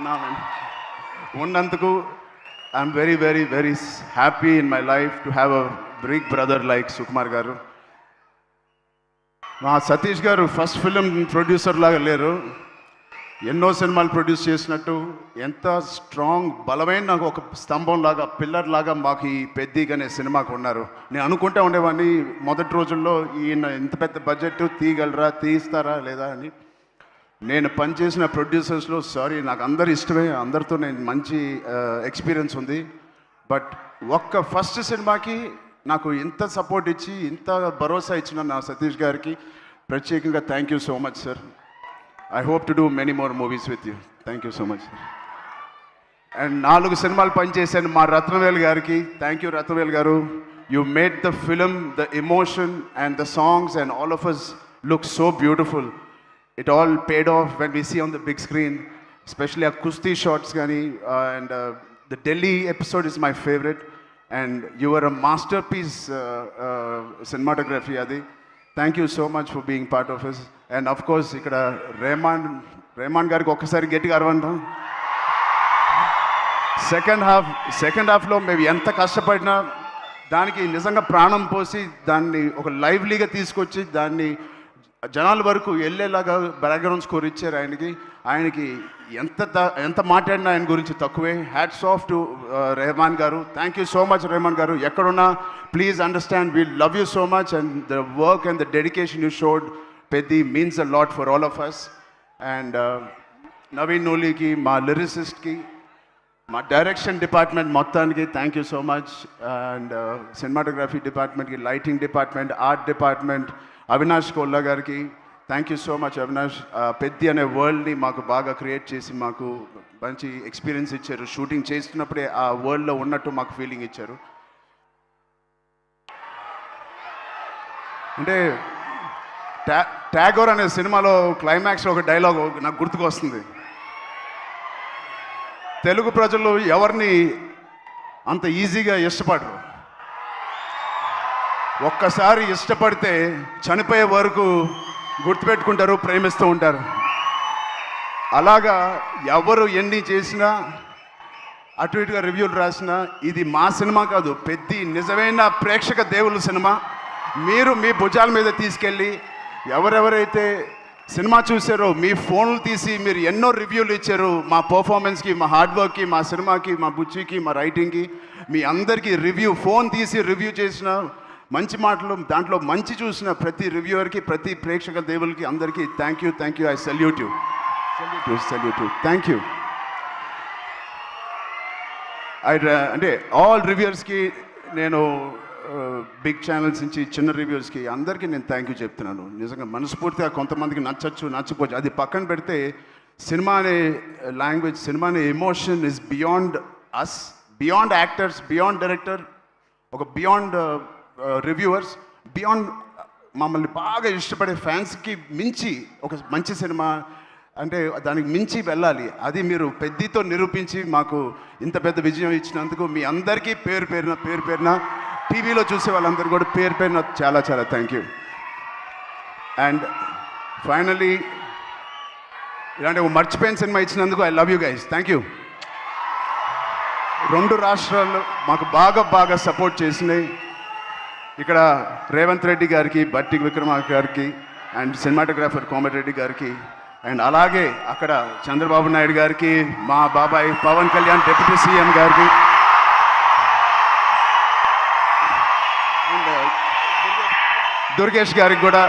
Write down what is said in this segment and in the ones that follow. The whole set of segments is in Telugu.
నా ఉన్నందుకు I'm very very very happy in my life to have a big brother like Sukumar garu. మా సతీష్ గారు ఫస్ట్ ఫిలిం ప్రొడ్యూసర్ లాగా లేరు, ఎన్నో సినిమాలు ప్రొడ్యూస్ చేసినట్టు ఎంత స్ట్రాంగ్ బలమైన నాకు ఒక స్తంభం లాగా పిల్లర్ లాగా మాకు ఈ పెద్దిగా అనే సినిమాకు ఉన్నారు. నేను అనుకుంటా ఉండేవాడిని మొదటి రోజుల్లో ఈయన ఇంత పెద్ద బడ్జెట్ తీయగలరా, తీస్తారా లేదా అని. నేను పనిచేసిన ప్రొడ్యూసర్స్లో సారీ నాకు అందరు ఇష్టమే, అందరితో నేను మంచి ఎక్స్పీరియన్స్ ఉంది. బట్ ఒక్క ఫస్ట్ సినిమాకి నాకు ఇంత సపోర్ట్ ఇచ్చి ఇంత భరోసా ఇచ్చిన నా సతీష్ గారికి ప్రత్యేకంగా thank you so much sir. I hope to do many more movies with you. Thank you so much. And 4 సినిమాలు పనిచేశాను మా రత్నవేల్ గారికి. థ్యాంక్ యూ రత్నవేల్ గారు. You made the film, the emotion and the songs and all of us look so beautiful. It all paid off when we see on the big screen, especially our Kusti shots gani and the Delhi episode is my favorite and you were a masterpiece cinematography adi. Thank you so much for being part of us. And of course ఇక్కడ రెహమాన్ గారికి ఒక్కసారి గట్టిగా అరవంటాం. సెకండ్ హాఫ్లో మేము ఎంత కష్టపడినా దానికి నిజంగా ప్రాణం పోసి దాన్ని ఒక లైవ్లీగా తీసుకొచ్చి దాన్ని జనాల వరకు వెళ్ళేలాగా బ్యాక్గ్రౌండ్ స్కోర్ ఇచ్చారు ఆయనకి ఎంత మాట్లాడినా ఆయన గురించి తక్కువే. హ్యాట్స్ ఆఫ్ టు రెహమాన్ గారు. Thank you so much Rahman గారు. ఎక్కడున్నా please understand we love you so much and the work and the dedication you showed Peddi means a lot for all of us. And Naveen నూలీకి, మా లిరిసిస్ట్కి, మా డైరెక్షన్ డిపార్ట్మెంట్ మొత్తానికి thank you so much. And సినిమాటోగ్రఫీ డిపార్ట్మెంట్కి, lighting department, art department, Avinash Kolla గారికి thank you so much. Avinash Peddi అనే వరల్డ్ని మాకు బాగా క్రియేట్ చేసి మాకు మంచి ఎక్స్పీరియన్స్ ఇచ్చారు. షూటింగ్ చేస్తున్నప్పుడే ఆ వరల్డ్లో ఉన్నట్టు మాకు ఫీలింగ్ ఇచ్చారు. అంటే ట్యాగోర్ అనే సినిమాలో క్లైమాక్స్లో ఒక డైలాగ్ నాకు గుర్తుకు వస్తుంది. తెలుగు ప్రజలు ఎవరిని అంత ఈజీగా ఇష్టపడరు, ఒక్కసారి ఇష్టపడితే చనిపోయే వరకు గుర్తుపెట్టుకుంటారు, ప్రేమిస్తూ ఉంటారు. అలాగా ఎవరు ఎన్ని చేసినా అటు ఇటుగా రివ్యూలు రాసినా ఇది మా సినిమా కాదు, పెద్ది నిజమైన ప్రేక్షక దేవుళ్ళ సినిమా. మీరు మీ భుజాల మీద తీసుకెళ్ళి ఎవరెవరైతే సినిమా చూసారో మీ ఫోన్లు తీసి మీరు ఎన్నో రివ్యూలు ఇచ్చారు మా పర్ఫార్మెన్స్కి, మా హార్డ్ వర్క్కి, మా సినిమాకి, మా బుచ్చికి, మా రైటింగ్కి. మీ అందరికీ ఫోన్ తీసి రివ్యూ చేసిన మంచి మాటలు, దాంట్లో మంచి చూసిన ప్రతి రివ్యూవర్కి, ప్రతి ప్రేక్షక దేవులకి అందరికీ thank you. I salute you. Thank you. అంటే ఆల్ రివ్యూవర్స్కి నేను బిగ్ ఛానల్స్ నుంచి చిన్న రివ్యూస్కి అందరికీ నేను థ్యాంక్ యూ చెప్తున్నాను. నిజంగా మనస్ఫూర్తిగా కొంతమందికి నచ్చకపోవచ్చు, అది పక్కన పెడితే సినిమా అనే లాంగ్వేజ్, సినిమా అనే emotion is beyond us, beyond actors, beyond director, ఒక బియాండ్ రివ్యూవర్స్, బియాండ్ మమ్మల్ని బాగా ఇష్టపడే ఫ్యాన్స్కి మించి ఒక మంచి సినిమా అంటే దానికి మించి వెళ్ళాలి. అది మీరు పెద్దితో నిరూపించి మాకు ఇంత పెద్ద విజయం ఇచ్చినందుకు మీ అందరికీ పేరు పేరున టీవీలో చూసే వాళ్ళందరూ కూడా పేరు చాలా థ్యాంక్ యూ. అండ్ ఫైనలీ ఇలాంటి ఒక మర్చిపోయిన సినిమా ఇచ్చినందుకు I love you guys. Thank you. 2 రాష్ట్రాలు మాకు బాగా సపోర్ట్ చేసినాయి. ఇక్కడ రేవంత్ రెడ్డి గారికి, బట్టి విక్రమార్క గారికి అండ్ సినిమాటోగ్రాఫర్ కోమటిరెడ్డి గారికి, అండ్ అలాగే అక్కడ చంద్రబాబు నాయుడు గారికి, మా బాబాయ్ పవన్ కళ్యాణ్ డిప్యూటీ సీఎం గారికి, అండ్ దుర్గేష్ గారికి కూడా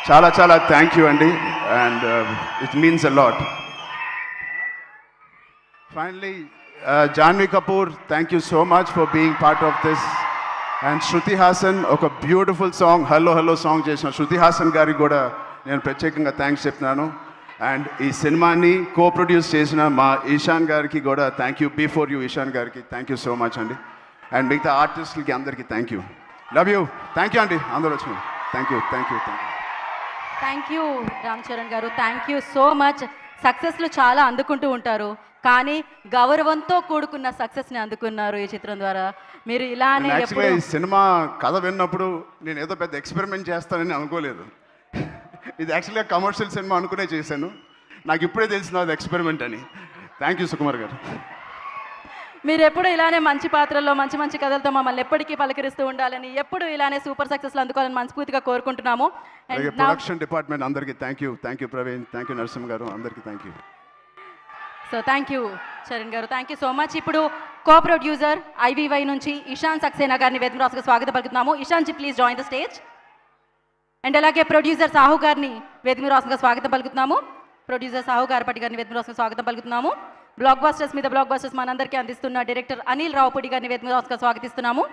చాలా థ్యాంక్ యూ అండి. And it means a lot. Finally Janhvi Kapoor, thank you so much for being part of this. And Shruti Haasan ఒక బ్యూటిఫుల్ సాంగ్ హలో సాంగ్ చేసిన శృతి హాసన్ గారికి కూడా నేను ప్రత్యేకంగా థ్యాంక్స్ చెప్తున్నాను. అండ్ ఈ సినిమాని ప్రొడ్యూస్ చేసిన మా ఈశాన్ గారికి కూడా thank you. Before you Ishaan గారికి థ్యాంక్ యూ సో మచ్ అండి. అండ్ మిగతా ఆర్టిస్టులకి అందరికీ thank you. Love you. Thank you అండి అందరూ వచ్చిన. Thank you. Thank you Ram Charan గారు. Thank you so much. సక్సెస్లు చాలా అందుకుంటూ ఉంటారు, కానీ గౌరవంతో కూడుకున్న సక్సెస్ని అందుకున్నారు ఈ చిత్రం ద్వారా. మీరు ఇలానే ఈ సినిమా కథ విన్నప్పుడు నేను ఏదో పెద్ద ఎక్స్పెరిమెంట్ చేస్తానని అనుకోలేదు. ఇది యాక్చువల్గా కమర్షియల్ సినిమా అనుకునే చేశాను. నాకు ఇప్పుడే తెలిసిన అది ఎక్స్పెరిమెంట్ అని. థ్యాంక్ యూ సుకుమార్ గారు. మీరు ఎప్పుడు ఇలానే మంచి పాత్రల్లో మంచి మంచి కథలతో మమ్మల్ని ఎప్పటికీ పలకరిస్తూ ఉండాలని, ఎప్పుడు ఇలానే సూపర్ సక్సెస్లు అందుకోవాలని మనస్ఫూర్తిగా కోరుకుంటున్నాము. అలాగే ప్రొడక్షన్ డిపార్ట్మెంట్ అందరికీ thank you Praveen, thank you Narasimha గారు, అందరికీ thank you. So thank you Charan గారు, థ్యాంక్ యూ సో మచ్. ఇప్పుడు కో ప్రొడ్యూసర్ ఐవీవై నుంచి ఇషాన్ సక్సేనా గారిని వేదిక రాసుగా స్వాగతం పలుకుతున్నాము. Ishaan ji please join the stage. And అలాగే ప్రొడ్యూసర్ సాహు గారిని వేదిక రాసుగా స్వాగతం పలుకుతున్నాము. ప్రొడ్యూసర్ సాహు గారిపటి గారిని వేదిక రాసుగా స్వాగతం పలుకుతున్నాము. బ్లాక్ బస్టర్స్ మీద బ్లాక్ బస్టర్స్ మనందరికీ అందిస్తున్న డైరెక్టర్ అనిల్ రావుపూడి గారిని వేదిక రాసుగా స్వాగతిస్తున్నాము.